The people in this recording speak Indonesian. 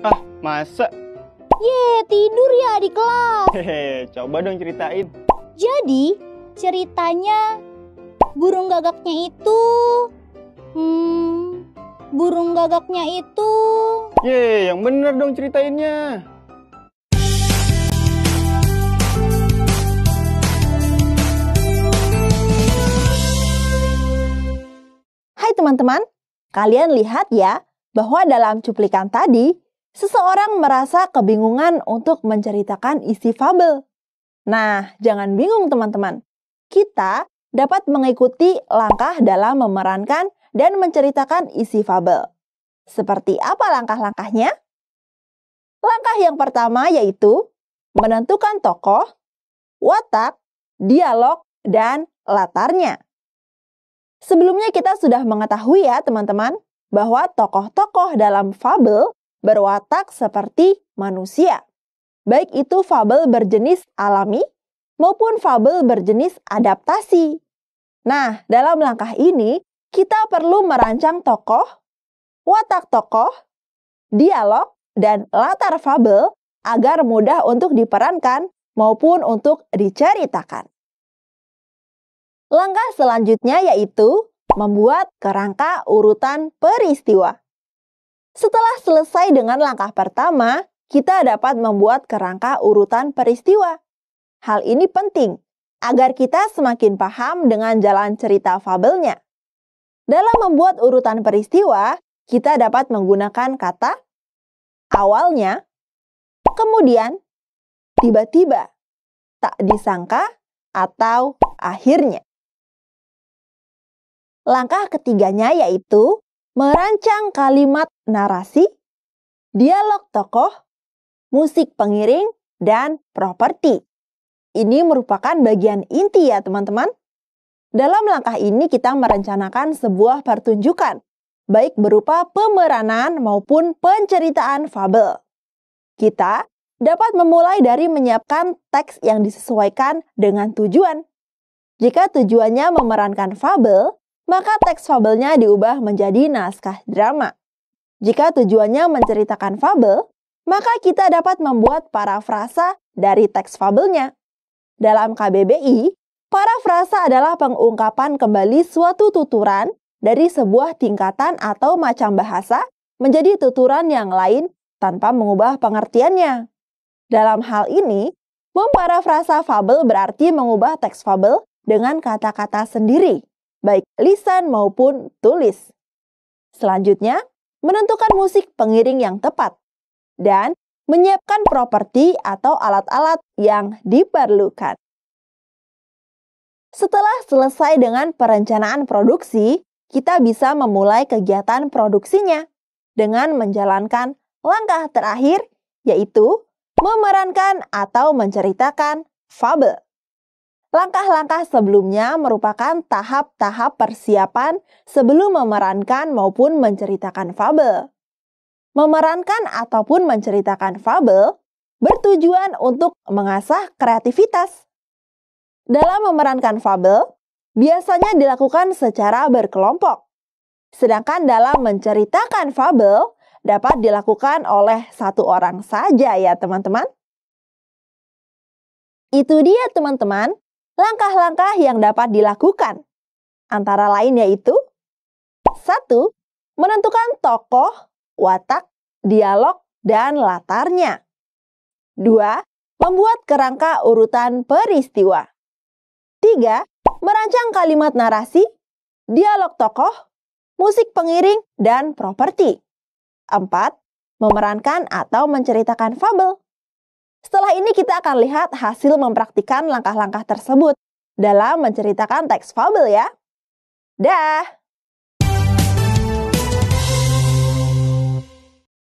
Ah, masa? Tidur ya di kelas. Hehe, coba dong ceritain. Jadi, ceritanya burung gagaknya itu... burung gagaknya itu... Yang bener dong ceritainnya. Hai teman-teman, kalian lihat ya bahwa dalam cuplikan tadi, seseorang merasa kebingungan untuk menceritakan isi fabel. Nah, jangan bingung teman-teman. Kita dapat mengikuti langkah dalam memerankan dan menceritakan isi fabel. Seperti apa langkah-langkahnya? Langkah yang pertama yaitu menentukan tokoh, watak, dialog, dan latarnya. Sebelumnya kita sudah mengetahui ya teman-teman, bahwa tokoh-tokoh dalam fabel berwatak seperti manusia. Baik itu fabel berjenis alami maupun fabel berjenis adaptasi. Nah, dalam langkah ini kita perlu merancang tokoh, watak tokoh, dialog, dan latar fabel agar mudah untuk diperankan maupun untuk diceritakan. Langkah selanjutnya yaitu membuat kerangka urutan peristiwa. Setelah selesai dengan langkah pertama, kita dapat membuat kerangka urutan peristiwa. Hal ini penting agar kita semakin paham dengan jalan cerita fabelnya. Dalam membuat urutan peristiwa, kita dapat menggunakan kata awalnya, kemudian, tiba-tiba, tak disangka, atau akhirnya. Langkah ketiganya yaitu merancang kalimat narasi, dialog tokoh, musik pengiring, dan properti. Ini merupakan bagian inti ya teman-teman. Dalam langkah ini kita merencanakan sebuah pertunjukan, baik berupa pemeranan maupun penceritaan fabel. Kita dapat memulai dari menyiapkan teks yang disesuaikan dengan tujuan. Jika tujuannya memerankan fabel, maka teks fabelnya diubah menjadi naskah drama. Jika tujuannya menceritakan fabel, maka kita dapat membuat parafrasa dari teks fabelnya. Dalam KBBI, parafrasa adalah pengungkapan kembali suatu tuturan dari sebuah tingkatan atau macam bahasa menjadi tuturan yang lain tanpa mengubah pengertiannya. Dalam hal ini, memparafrasa fabel berarti mengubah teks fabel dengan kata-kata sendiri, baik lisan maupun tulis. Selanjutnya, menentukan musik pengiring yang tepat dan menyiapkan properti atau alat-alat yang diperlukan. Setelah selesai dengan perencanaan produksi, kita bisa memulai kegiatan produksinya dengan menjalankan langkah terakhir, yaitu memerankan atau menceritakan fabel. Langkah-langkah sebelumnya merupakan tahap-tahap persiapan sebelum memerankan maupun menceritakan fabel. Memerankan ataupun menceritakan fabel bertujuan untuk mengasah kreativitas. Dalam memerankan fabel, biasanya dilakukan secara berkelompok. Sedangkan dalam menceritakan fabel, dapat dilakukan oleh satu orang saja ya teman-teman. Itu dia teman-teman. Langkah-langkah yang dapat dilakukan, antara lain yaitu 1. Menentukan tokoh, watak, dialog, dan latarnya. 2. Membuat kerangka urutan peristiwa. 3. Merancang kalimat narasi, dialog tokoh, musik pengiring, dan properti. 4. Memerankan atau menceritakan fabel. Setelah ini kita akan lihat hasil mempraktikkan langkah-langkah tersebut dalam menceritakan teks fabel ya. Dah!